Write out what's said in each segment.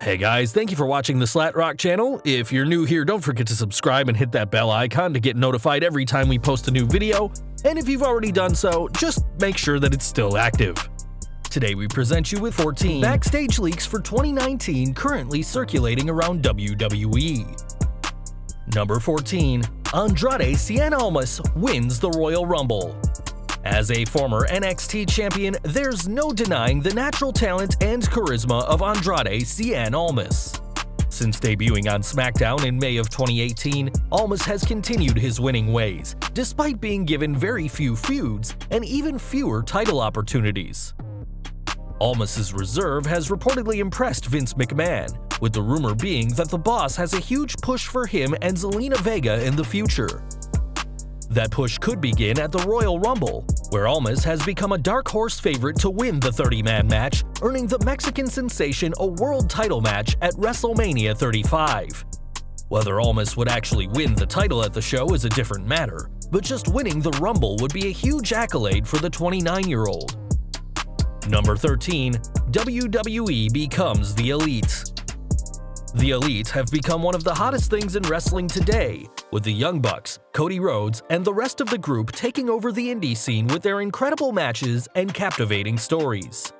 Hey guys, thank you for watching the Slat Rock channel. If you're new here, don't forget to subscribe and hit that bell icon to get notified every time we post a new video. And if you've already done so, just make sure that it's still active. Today we present you with 14 backstage leaks for 2019 currently circulating around WWE. Number 14. Andrade Cien Almas wins the Royal Rumble. As a former NXT champion, there's no denying the natural talent and charisma of Andrade Cien Almas. Since debuting on SmackDown in May of 2018, Almas has continued his winning ways, despite being given very few feuds and even fewer title opportunities. Almas's reserve has reportedly impressed Vince McMahon, with the rumor being that the boss has a huge push for him and Zelina Vega in the future. That push could begin at the Royal Rumble, where Almas has become a dark horse favorite to win the 30-man match, earning the Mexican sensation a world title match at WrestleMania 35. Whether Almas would actually win the title at the show is a different matter, but just winning the Rumble would be a huge accolade for the 29-year-old. Number 13. WWE becomes the Elite. The Elite have become one of the hottest things in wrestling today, with the Young Bucks, Cody Rhodes, and the rest of the group taking over the indie scene with their incredible matches and captivating stories.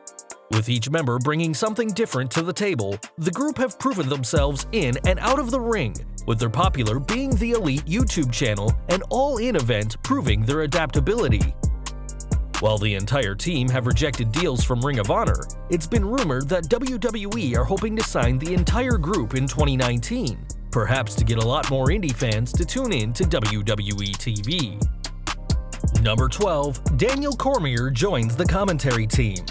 With each member bringing something different to the table, the group have proven themselves in and out of the ring, with their popular being the Elite YouTube channel and All-In event proving their adaptability. While the entire team have rejected deals from Ring of Honor, it's been rumored that WWE are hoping to sign the entire group in 2019, perhaps to get a lot more indie fans to tune in to WWE TV. Number 12. Daniel Cormier joins the commentary team.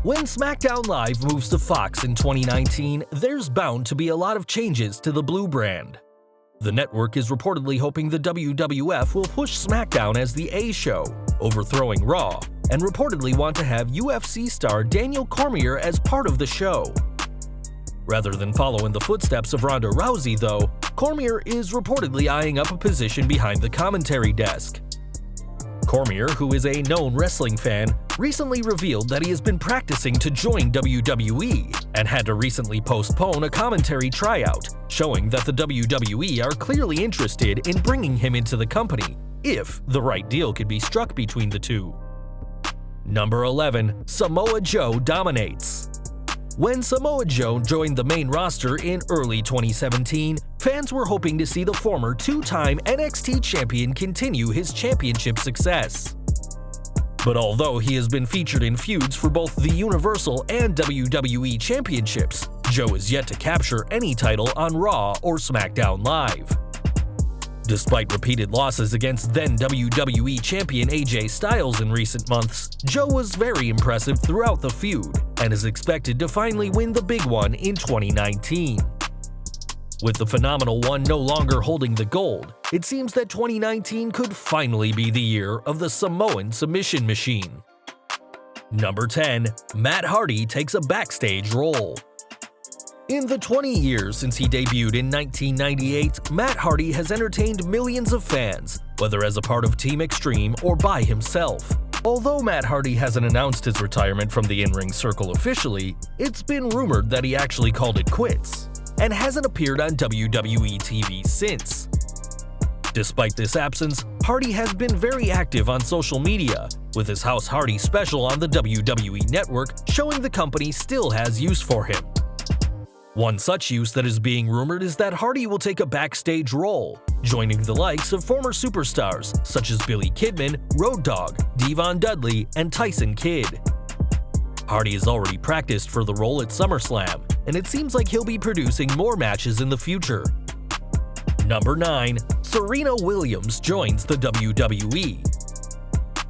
When SmackDown Live moves to Fox in 2019, there's bound to be a lot of changes to the Blue brand. The network is reportedly hoping the WWF will push SmackDown as the A show, overthrowing Raw, and reportedly want to have UFC star Daniel Cormier as part of the show. Rather than follow in the footsteps of Ronda Rousey, though, Cormier is reportedly eyeing up a position behind the commentary desk. Cormier, who is a known wrestling fan, recently revealed that he has been practicing to join WWE and had to recently postpone a commentary tryout, showing that the WWE are clearly interested in bringing him into the company, if the right deal could be struck between the two. Number 11. Samoa Joe dominates. When Samoa Joe joined the main roster in early 2017, fans were hoping to see the former two-time NXT champion continue his championship success. But although he has been featured in feuds for both the Universal and WWE championships, Joe is yet to capture any title on Raw or SmackDown Live. Despite repeated losses against then WWE champion AJ Styles in recent months, Joe was very impressive throughout the feud and is expected to finally win the big one in 2019. With the Phenomenal One no longer holding the gold, it seems that 2019 could finally be the year of the Samoan Submission Machine. Number 10. Matt Hardy takes a backstage role. In the 20 years since he debuted in 1998, Matt Hardy has entertained millions of fans, whether as a part of Team Extreme or by himself. Although Matt Hardy hasn't announced his retirement from the in-ring circle officially, it's been rumored that he actually called it quits, and hasn't appeared on WWE TV since. Despite this absence, Hardy has been very active on social media, with his House Hardy special on the WWE Network showing the company still has use for him. One such use that is being rumored is that Hardy will take a backstage role, joining the likes of former superstars such as Billy Kidman, Road Dogg, Devon Dudley, and Tyson Kidd. Hardy has already practiced for the role at SummerSlam, and it seems like he'll be producing more matches in the future. Number 9. Serena Williams joins the WWE.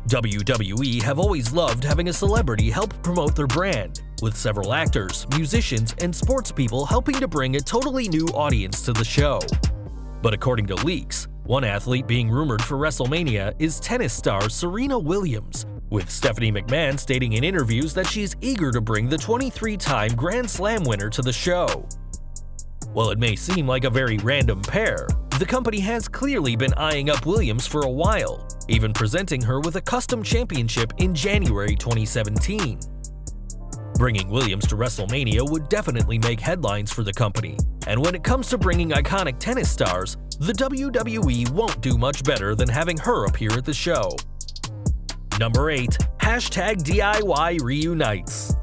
WWE have always loved having a celebrity help promote their brand, with several actors, musicians, and sports people helping to bring a totally new audience to the show. But according to leaks, one athlete being rumored for WrestleMania is tennis star Serena Williams, with Stephanie McMahon stating in interviews that she's eager to bring the 23-time Grand Slam winner to the show. While it may seem like a very random pair, the company has clearly been eyeing up Williams for a while, even presenting her with a custom championship in January 2017. Bringing Williams to WrestleMania would definitely make headlines for the company, and when it comes to bringing iconic tennis stars, the WWE won't do much better than having her appear at the show. Number 8. #DIY reunites.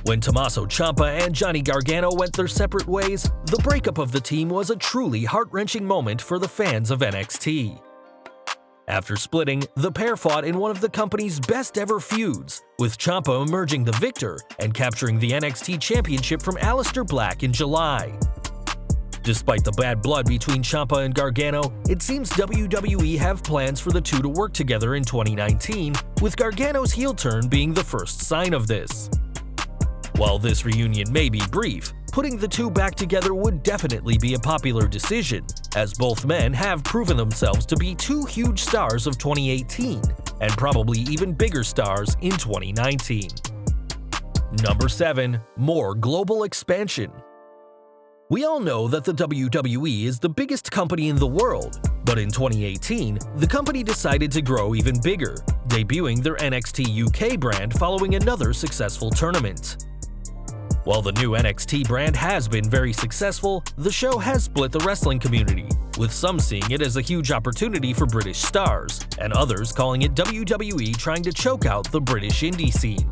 When Tommaso Ciampa and Johnny Gargano went their separate ways, the breakup of the team was a truly heart-wrenching moment for the fans of NXT. After splitting, the pair fought in one of the company's best-ever feuds, with Ciampa emerging the victor and capturing the NXT Championship from Aleister Black in July. Despite the bad blood between Ciampa and Gargano, it seems WWE have plans for the two to work together in 2019, with Gargano's heel turn being the first sign of this. While this reunion may be brief, putting the two back together would definitely be a popular decision, as both men have proven themselves to be two huge stars of 2018, and probably even bigger stars in 2019. Number 7. More global expansion. We all know that the WWE is the biggest company in the world, but in 2018, the company decided to grow even bigger, debuting their NXT UK brand following another successful tournament. While the new NXT brand has been very successful, the show has split the wrestling community, with some seeing it as a huge opportunity for British stars, and others calling it WWE trying to choke out the British indie scene.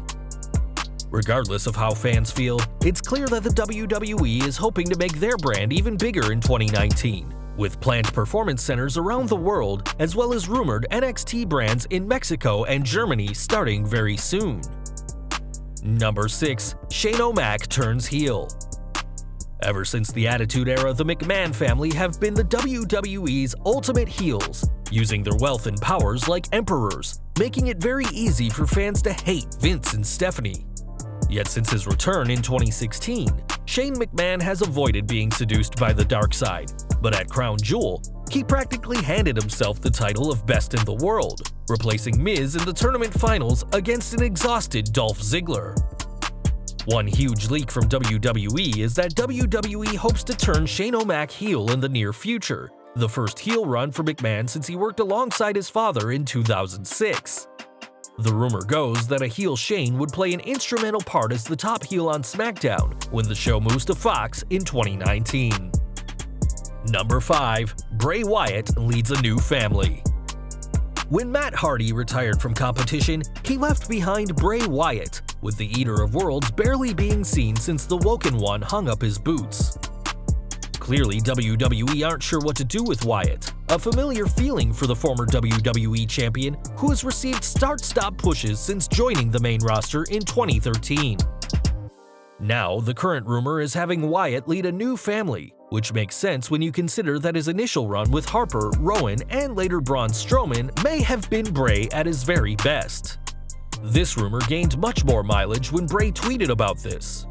Regardless of how fans feel, it's clear that the WWE is hoping to make their brand even bigger in 2019, with planned performance centers around the world, as well as rumored NXT brands in Mexico and Germany starting very soon. Number 6. Shane O'Mac turns heel. Ever since the Attitude Era, the McMahon family have been the WWE's ultimate heels, using their wealth and powers like emperors, making it very easy for fans to hate Vince and Stephanie. Yet since his return in 2016, Shane McMahon has avoided being seduced by the dark side, but at Crown Jewel, he practically handed himself the title of Best in the World, replacing Miz in the tournament finals against an exhausted Dolph Ziggler. One huge leak from WWE is that WWE hopes to turn Shane O'Mac heel in the near future, the first heel run for McMahon since he worked alongside his father in 2006. The rumor goes that a heel Shane would play an instrumental part as the top heel on SmackDown when the show moves to Fox in 2019. Number 5. Bray Wyatt leads a new family. When Matt Hardy retired from competition, he left behind Bray Wyatt, with the Eater of Worlds barely being seen since the Woken One hung up his boots. Clearly, WWE aren't sure what to do with Wyatt, a familiar feeling for the former WWE champion who has received start-stop pushes since joining the main roster in 2013. Now, the current rumor is having Wyatt lead a new family, which makes sense when you consider that his initial run with Harper, Rowan, and later Braun Strowman may have been Bray at his very best. This rumor gained much more mileage when Bray tweeted about this.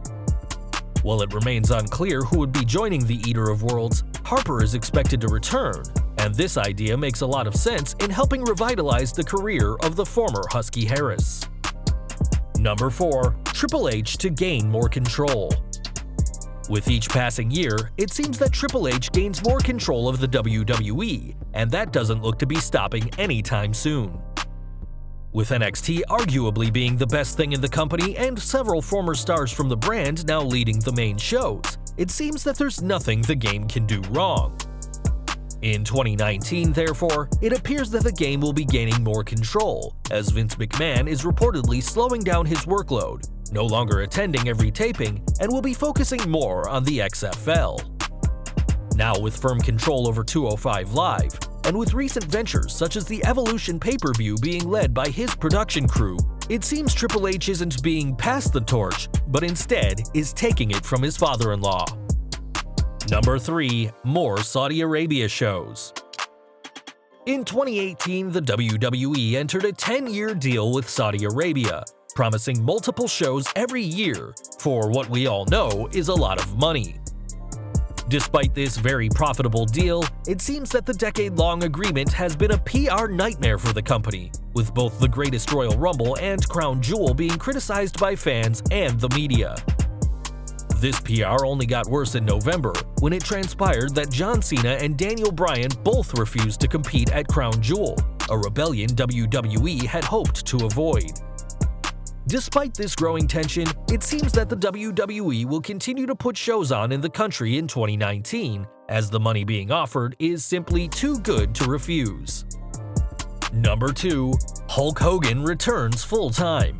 While it remains unclear who would be joining the Eater of Worlds, Harper is expected to return, and this idea makes a lot of sense in helping revitalize the career of the former Husky Harris. Number 4. Triple H to gain more control. With each passing year, it seems that Triple H gains more control of the WWE, and that doesn't look to be stopping anytime soon. With NXT arguably being the best thing in the company and several former stars from the brand now leading the main shows, it seems that there's nothing the game can do wrong. In 2019, therefore, it appears that the game will be gaining more control, as Vince McMahon is reportedly slowing down his workload, no longer attending every taping, and will be focusing more on the XFL. Now with firm control over 205 Live, and with recent ventures such as the Evolution pay-per-view being led by his production crew, it seems Triple H isn't being passed the torch, but instead is taking it from his father-in-law. Number 3. More Saudi Arabia shows. In 2018, the WWE entered a 10-year deal with Saudi Arabia, promising multiple shows every year for what we all know is a lot of money. Despite this very profitable deal, it seems that the decade-long agreement has been a PR nightmare for the company, with both the Greatest Royal Rumble and Crown Jewel being criticized by fans and the media. This PR only got worse in November, when it transpired that John Cena and Daniel Bryan both refused to compete at Crown Jewel, a rebellion WWE had hoped to avoid. Despite this growing tension, it seems that the WWE will continue to put shows on in the country in 2019, as the money being offered is simply too good to refuse. Number 2. Hulk Hogan returns full-time.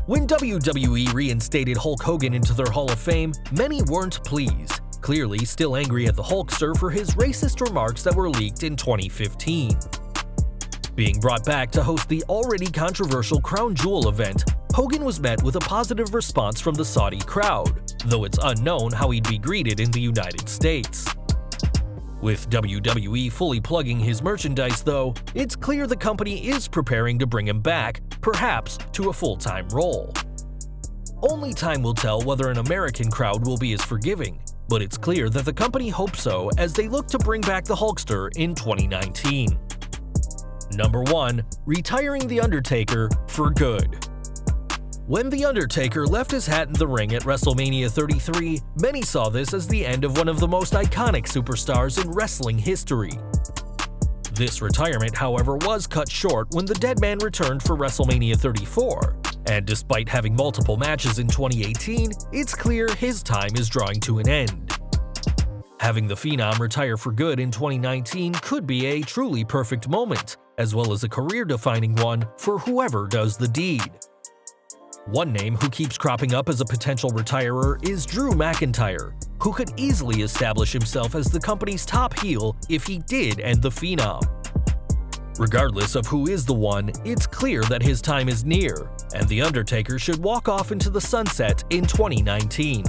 When WWE reinstated Hulk Hogan into their Hall of Fame, many weren't pleased, clearly still angry at the Hulkster for his racist remarks that were leaked in 2015. Being brought back to host the already controversial Crown Jewel event, Hogan was met with a positive response from the Saudi crowd, though it's unknown how he'd be greeted in the United States. With WWE fully plugging his merchandise though, it's clear the company is preparing to bring him back, perhaps to a full-time role. Only time will tell whether an American crowd will be as forgiving, but it's clear that the company hopes so as they look to bring back the Hulkster in 2019. Number 1. Retiring The Undertaker for good. When The Undertaker left his hat in the ring at WrestleMania 33, many saw this as the end of one of the most iconic superstars in wrestling history. This retirement, however, was cut short when the dead man returned for WrestleMania 34, and despite having multiple matches in 2018, it's clear his time is drawing to an end. Having the Phenom retire for good in 2019 could be a truly perfect moment, as well as a career-defining one for whoever does the deed. One name who keeps cropping up as a potential retirer is Drew McIntyre, who could easily establish himself as the company's top heel if he did end the Phenom. Regardless of who is the one, it's clear that his time is near, and The Undertaker should walk off into the sunset in 2019.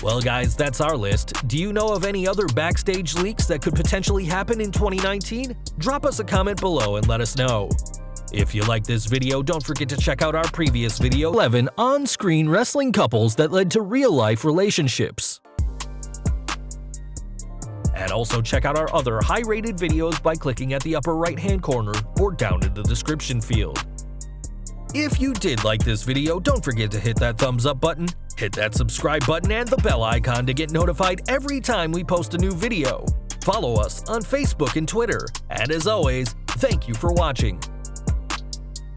Well guys, that's our list. Do you know of any other backstage leaks that could potentially happen in 2019? Drop us a comment below and let us know. If you like this video, don't forget to check out our previous video, 11 on-screen wrestling couples that led to real-life relationships. And also check out our other high-rated videos by clicking at the upper right-hand corner or down in the description field. If you did like this video, don't forget to hit that thumbs up button, hit that subscribe button and the bell icon to get notified every time we post a new video. Follow us on Facebook and Twitter, and as always, thank you for watching.